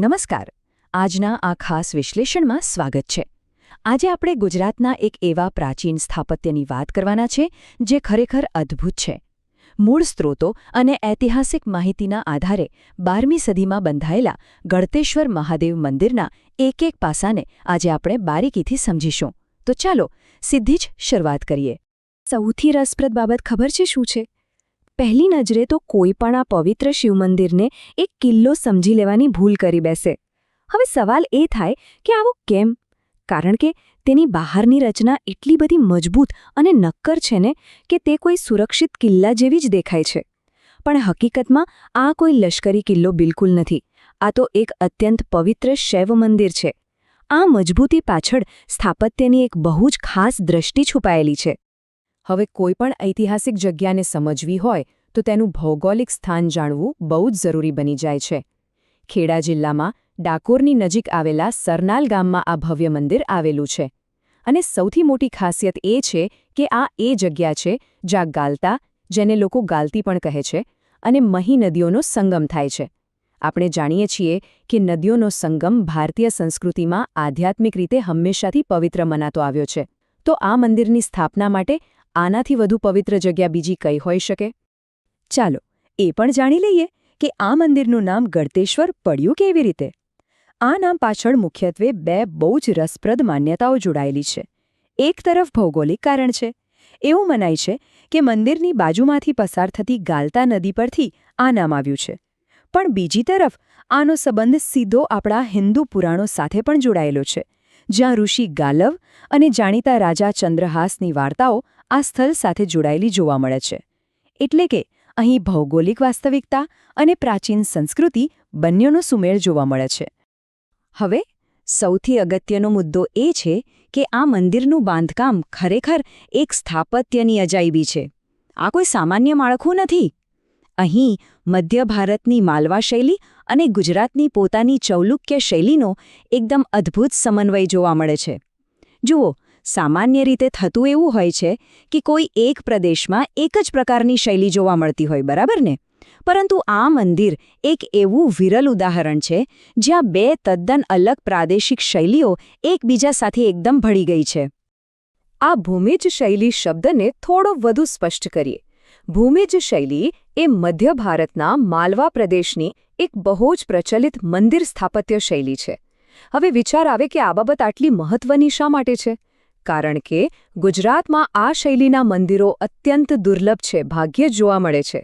નમસ્કાર. આજના આ ખાસ વિશ્લેષણમાં સ્વાગત છે. આજે આપણે ગુજરાતના એક એવા પ્રાચીન સ્થાપત્યની વાત કરવાના છે જે ખરેખર અદ્ભુત છે. મૂળ સ્ત્રોતો અને ઐતિહાસિક માહિતીના આધારે 12મી સદીમાં બંધાયેલા ગળતેશ્વર મહાદેવ મંદિરના એક પાસાને આજે આપણે બારીકીથી સમજીશું. તો ચાલો સીધી જ શરૂઆત કરીએ. સૌથી રસપ્રદ બાબત ખબર છે શું છે? પહેલી નજરે તો કોઈ પણ આ પવિત્ર શિવમંદિરને એક કિલ્લો સમજી લેવાની ભૂલ કરી બેસે. હવે સવાલ એ થાય કે આવું કેમ? કારણ કે તેની બહારની રચના એટલી બધી મજબૂત અને નક્કર છે ને કે તે કોઈ સુરક્ષિત કિલ્લા જેવી જ દેખાય છે. પણ હકીકતમાં આ કોઈ લશ્કરી કિલ્લો બિલકુલ નથી. આ તો એક અત્યંત પવિત્ર શૈવ મંદિર છે. આ મજબૂતી પાછળ સ્થાપત્યની એક બહુ જ ખાસ દ્રષ્ટિ છુપાયેલી છે. હવે કોઈપણ ઐતિહાસિક જગ્યાને સમજવી હોય તો તેનું ભૌગોલિક સ્થાન જાણવું બહુ જ જરૂરી બની જાય છે. ખેડા જિલ્લામાં ડાકોરની નજીક આવેલા સરનાલ ગામમાં આ ભવ્ય મંદિર આવેલું છે. અને સૌથી મોટી ખાસિયત એ છે કે આ એ જગ્યા છે જ્યાં ગાલતા, જેને લોકો ગાલતી પણ કહે છે, અને મહી નદીઓનો સંગમ થાય છે. આપણે જાણીએ છીએ કે નદીઓનો સંગમ ભારતીય સંસ્કૃતિમાં આધ્યાત્મિક રીતે હંમેશાથી પવિત્ર મનાતો આવ્યો છે. તો આ મંદિરની સ્થાપના માટે આનાથી વધુ પવિત્ર જગ્યા બીજી કઈ હોઈ શકે? ચાલો એ પણ જાણી લઈએ કે આ મંદિરનું નામ ગળતેશ્વર પડ્યું કેવી રીતે. આ નામ પાછળ મુખ્યત્વે બે બહુ જ રસપ્રદ માન્યતાઓ જોડાયેલી છે. એક તરફ ભૌગોલિક કારણ છે. એવું મનાય છે કે મંદિરની બાજુમાંથી પસાર થતી ગાલતા નદી પરથી આ નામ આવ્યું છે. પણ બીજી તરફ આનો સંબંધ સીધો આપણા હિન્દુ પુરાણો સાથે પણ જોડાયેલો છે, જ્યાં ઋષિ ગાલવ અને જાણીતા રાજા ચંદ્રહાસની વાર્તાઓ આ સ્થળ સાથે જોડાયેલી જોવા મળે છે. એટલે કે અહીં ભૌગોલિક વાસ્તવિકતા અને પ્રાચીન સંસ્કૃતિ બંનેનો સુમેળ જોવા મળે છે. હવે સૌથી અગત્યનો મુદ્દો એ છે કે આ મંદિરનું બાંધકામ ખરેખર એક સ્થાપત્યની અજાયબી છે. આ કોઈ સામાન્ય માળખું નથી. અહીં મધ્ય ભારતની માલવા શૈલી અને ગુજરાતની પોતાની ચૌલુક્ય શૈલીનો એકદમ અદ્ભુત સમન્વય જોવા મળે છે. જુઓ, સામાન્ય રીતે થતું એવું હોય છે કે કોઈ એક પ્રદેશમાં એક જ પ્રકારની શૈલી જોવા મળતી હોય, બરાબર ને? પરંતુ આ મંદિર એક એવું વિરલ ઉદાહરણ છે જ્યાં બે તદ્દન અલગ પ્રાદેશિક શૈલીઓ એકબીજા સાથે એકદમ ભળી ગઈ છે. આ ભૂમિજ શૈલી શબ્દને થોડો વધુ સ્પષ્ટ કરીએ. ભૂમિજ શૈલી એ મધ્ય ભારતના માલવા પ્રદેશની એક બહુ જ પ્રચલિત મંદિર સ્થાપત્ય શૈલી છે. હવે વિચાર આવે કે આ બાબત આટલી મહત્વની શા માટે છે? કારણ કે ગુજરાતમાં આ શૈલીના મંદિરો અત્યંત દુર્લભ છે, ભાગ્યે જ જોવા મળે છે.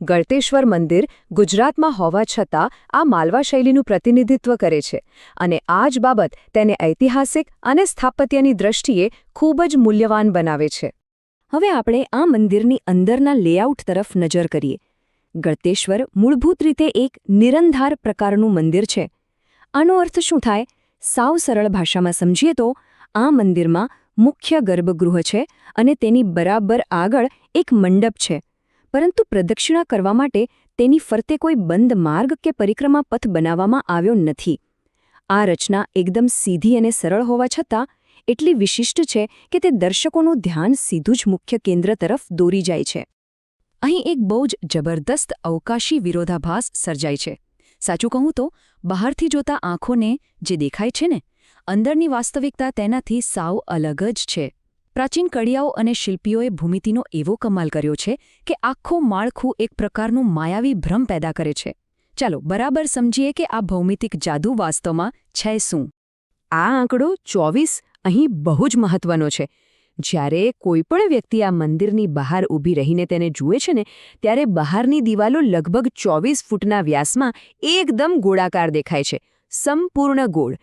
ગળતેશ્વર મંદિર ગુજરાતમાં હોવા છતાં આ માલવા શૈલીનું પ્રતિનિધિત્વ કરે છે, અને આ જ બાબત તેને ઐતિહાસિક અને સ્થાપત્યની દ્રષ્ટિએ ખૂબ જ મૂલ્યવાન બનાવે છે. હવે આપણે આ મંદિરની અંદરના લેઆઉટ તરફ નજર કરીએ. ગળતેશ્વર મૂળભૂત રીતે એક નિરંધાર પ્રકારનું મંદિર છે. આનો અર્થ શું થાય? સાવ સરળ ભાષામાં સમજીએ તો આ મંદિરમાં મુખ્ય ગર્ભગૃહ છે અને તેની બરાબર આગળ એક મંડપ છે. પરંતુ પ્રદક્ષિણા કરવા માટે તેની ફરતે કોઈ બંધ માર્ગ કે પરિક્રમા પથ બનાવવામાં આવ્યો નથી. આ રચના એકદમ સીધી અને સરળ હોવા છતાં એટલી વિશિષ્ટ છે કે તે દર્શકોનું ધ્યાન સીધું જ મુખ્ય કેન્દ્ર તરફ દોરી જાય છે. અહીં એક બહુ જ જબરદસ્ત અવકાશી વિરોધાભાસ સર્જાય છે. સાચું કહું તો બહારથી જોતા આંખોને જે દેખાય છે ને, અંદરની વાસ્તવિકતા તેનાથી સાવ અલગ જ છે. પ્રાચીન કડિયાઓ અને શિલ્પીઓએ ભૂમિતિનો એવો કમાલ કર્યો છે કે આખું માળખું એક પ્રકારનું માયાવી ભ્રમ પેદા કરે છે. ચાલો બરાબર સમજીએ કે આ ભૌમિતિક જાદુ વાસ્તવમાં છે શું. આ આંકડો 24 અહીં બહુ જ મહત્વનો છે. જ્યારે કોઈપણ વ્યક્તિ આ મંદિરની બહાર ઊભી રહીને તેને જુએ છે ને, ત્યારે બહારની દિવાલો લગભગ 24 ફૂટના વ્યાસમાં એકદમ ગોળાકાર દેખાય છે, સંપૂર્ણ ગોળ.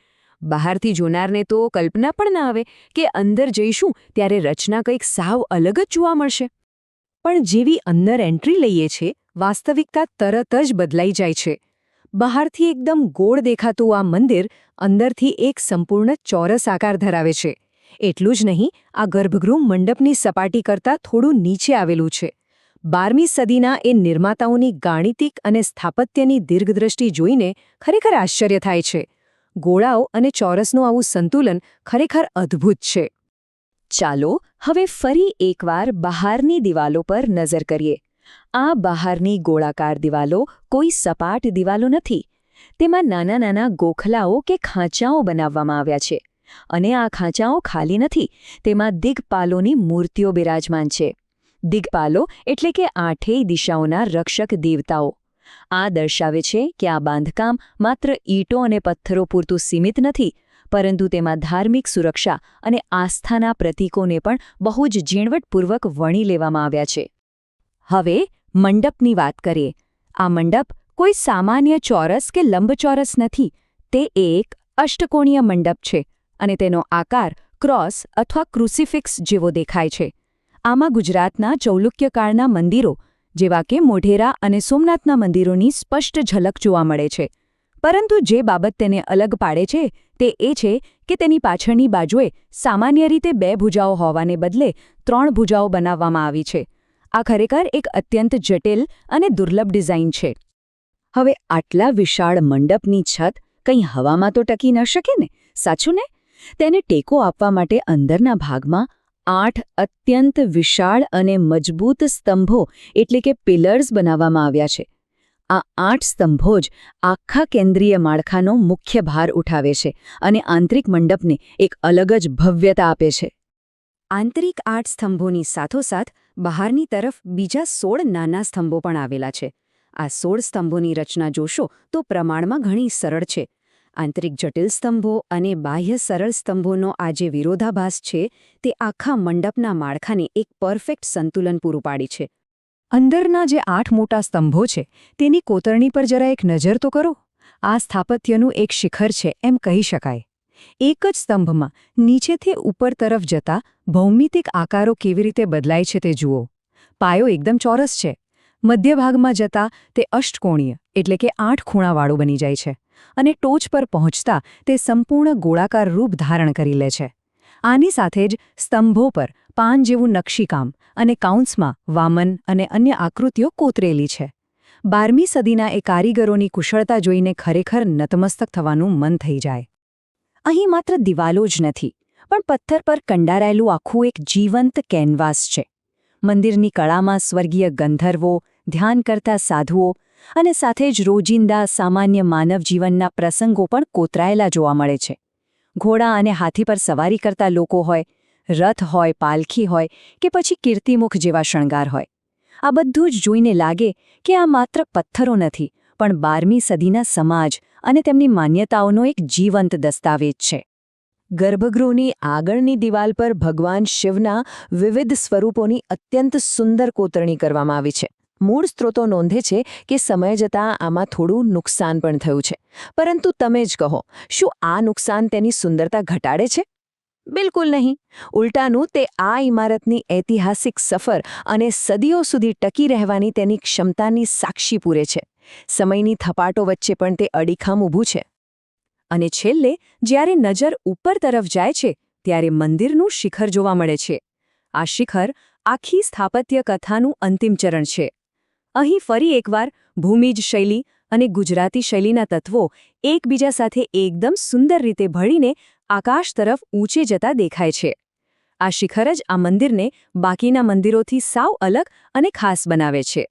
બહારથી જોનારને તો કલ્પના પણ ના આવે કે અંદર જઈશું ત્યારે રચના કંઈક સાવ અલગ જ જોવા મળશે. પણ જેવી અંદર એન્ટ્રી લઈએ છે, વાસ્તવિકતા તરત જ બદલાઈ જાય છે. બહારથી એકદમ ગોળ દેખાતું આ મંદિર અંદરથી એક સંપૂર્ણ ચોરસ આકાર ધરાવે છે. એટલું જ નહીં, આ ગર્ભગૃહ મંડપની સપાટી કરતાં થોડું નીચે આવેલું છે. 12મી સદીના એ નિર્માતાઓની ગાણિતિક અને સ્થાપત્યની દીર્ઘદ્રષ્ટિ જોઈને ખરેખર આશ્ચર્ય થાય છે. ગોળાઓ અને ચોરસનું આવું સંતુલન ખરેખર અદ્ભુત છે. ચાલો હવે ફરી એકવાર બહારની દિવાલો પર નજર કરીએ. આ બહારની ગોળાકાર દિવાલો કોઈ સપાટ દિવાલો નથી. તેમાં નાના નાના ગોખલાઓ કે ખાંચાઓ બનાવવામાં આવ્યા છે અને આ ખાંચાઓ ખાલી નથી, તેમાં દિગ્પાલોની મૂર્તિઓ બિરાજમાન છે. દિગ્પાલો એટલે કે આઠેય દિશાઓના રક્ષક દેવતાઓ. આ દર્શાવે છે કે આ બાંધકામ માત્ર ઈંટો અને પથ્થરો પૂરતું સીમિત નથી, પરંતુ તેમાં ધાર્મિક સુરક્ષા અને આસ્થાના પ્રતીકોને પણ બહુ જ ઝીણવટપૂર્વક વણી લેવામાં આવ્યા છે. હવે મંડપની વાત કરીએ. આ મંડપ કોઈ સામાન્ય ચોરસ કે લંબચોરસ નથી. તે એક અષ્ટકોણીય મંડપ છે અને તેનો આકાર ક્રોસ અથવા ક્રુસિફિક્સ જેવો દેખાય છે. આમાં ગુજરાતના ચૌલુક્યકાળના મંદિરો જેવા કે મોઢેરા અને સોમનાથના મંદિરોની સ્પષ્ટ ઝલક જોવા મળે છે. પરંતુ જે બાબત તેને અલગ પાડે છે તે એ છે કે તેની પાછળની બાજુએ સામાન્ય રીતે 2 ભુજાઓ હોવાને બદલે 3 ભુજાઓ બનાવવામાં આવી છે. આ ખરેખર એક અત્યંત જટિલ અને દુર્લભ ડિઝાઇન છે. હવે આટલા વિશાળ મંડપની છત કંઈ હવામાં તો ટકી ન શકે ને, સાચું ને? તેને ટેકો આપવા માટે અંદરના ભાગમાં 8 અત્યંત વિશાળ અને મજબૂત સ્તંભો એટલે કે પિલર્સ બનાવવામાં આવ્યા છે. આ 8 સ્તંભો જ આખા કેન્દ્રીય માળખાનો મુખ્ય ભાર ઉઠાવે છે અને આંતરિક મંડપને એક અલગ જ ભવ્યતા આપે છે. આંતરિક 8 સ્તંભોની સાથોસાથ બહારની તરફ બીજા 16 નાના સ્તંભો પણ આવેલા છે. આ 16 સ્તંભોની રચના જોશો તો પ્રમાણમાં ઘણી સરળ છે. આંતરિક જટિલ સ્તંભો અને બાહ્ય સરળ સ્તંભોનો આ જે વિરોધાભાસ છે તે આખા મંડપના માળખાને એક પરફેક્ટ સંતુલન પૂરું પાડી છે. અંદરના જે 8 મોટા સ્તંભો છે તેની કોતરણી પર જરા એક નજર તો કરો. આ સ્થાપત્યનું એક શિખર છે એમ કહી શકાય. એક જ સ્તંભમાં નીચેથી ઉપર તરફ જતા ભૌમિતિક આકારો કેવી રીતે બદલાય છે તે જુઓ. પાયો એકદમ ચોરસ છે. મધ્ય ભાગમાં જતા તે અષ્ટકોણીય એટલે કે 8 ખૂણાવાળું બની જાય છે અને ટોચ પર પહોંચતા તે સંપૂર્ણ ગોળાકાર રૂપ ધારણ કરી લે છે. આની સાથે જ સ્તંભો પર પાન જેવું નકશીકામ અને કાઉન્સમાં વામન અને અન્ય આકૃતિઓ કોતરેલી છે. 12મી સદીના એ કારીગરોની કુશળતા જોઈને ખરેખર નતમસ્તક થવાનું મન થઈ જાય. અહીં માત્ર દિવાલો જ નથી, પણ પથ્થર પર કંડારાયેલું આખું એક જીવંત કેનવાસ છે. મંદિરની કળામાં સ્વર્ગીય ગંધર્વો, ધ્યાન કરતા સાધુઓ અને સાથે જ રોજિંદા સામાન્ય માનવ જીવનના પ્રસંગો પણ કોતરાયેલા જોવા મળે છે. ઘોડા અને હાથી પર સવારી કરતા લોકો હોય, રથ હોય, પાલખી હોય કે પછી કીર્તિમુખ જેવા શણગાર હોય. આ બધું જ જોઈને લાગે કે આ માત્ર પથ્થરો નથી, પણ 12મી સદીના સમાજ અને તેમની માન્યતાઓનો એક જીવંત દસ્તાવેજ છે. ગર્ભગૃહની આગળની દિવાલ પર ભગવાન શિવના વિવિધ સ્વરૂપોની અત્યંત સુંદર કોતરણી કરવામાં આવી છે. મૂળ સ્ત્રોતો નોંધે છે કે સમય જતાં આમાં થોડું નુકસાન પણ થયું છે. પરંતુ તમે જ કહો, શું આ નુકસાન તેની સુંદરતા ઘટાડે છે? બિલકુલ નહીં. ઉલટાનું તે આ ઇમારતની ઐતિહાસિક સફર અને સદીઓ સુધી ટકી રહેવાની તેની ક્ષમતાની સાક્ષી પૂરે છે. સમયની થપાટો વચ્ચે પણ તે અડીખમ ઊભું છે. અને છેલ્લે જ્યારે નજર ઉપર તરફ જાય છે ત્યારે મંદિરનું શિખર જોવા મળે છે. આ શિખર આખી સ્થાપત્ય કથાનું અંતિમ ચરણ છે. અહીં ફરી એકવાર ભૂમિજ શૈલી અને ગુજરાતી શૈલીના તત્વો એકબીજા સાથે એકદમ સુંદર રીતે ભળીને આકાશ તરફ ઊંચે જતા દેખાય છે. આ શિખર જ આ મંદિરને બાકીના મંદિરોથી સાવ અલગ અને ખાસ બનાવે છે.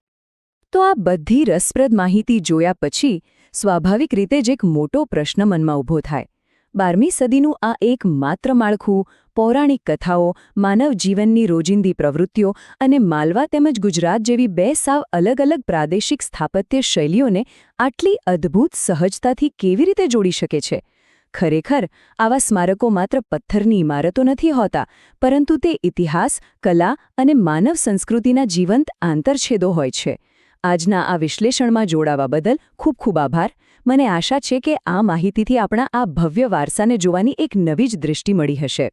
તો આ બધી રસપ્રદ માહિતી જોયા પછી સ્વાભાવિક રીતે જ એક મોટો પ્રશ્ન મનમાં ઊભો થાય. 12મી સદીનું આ એક માત્ર માળખું, પૌરાણિક કથાઓ, માનવ જીવનની રોજિંદી પ્રવૃત્તિઓ અને માલવા તેમજ ગુજરાત જેવી 2 સાવ અલગ અલગ પ્રાદેશિક સ્થાપત્ય શૈલીઓને આટલી અદ્ભુત સહજતાથી કેવી રીતે જોડી શકે છે? ખરેખર આવા સ્મારકો માત્ર પથ્થરની ઇમારતો નથી હોતા, પરંતુ તે ઇતિહાસ, કલા અને માનવ સંસ્કૃતિના જીવંત આંતરછેદો હોય છે. આજના આ વિશ્લેષણમાં જોડાવા બદલ ખૂબ ખૂબ આભાર. મને આશા છે કે આ માહિતીથી આપણા આ ભવ્ય વારસાને જોવાની એક નવી જ દૃષ્ટિ મળી હશે.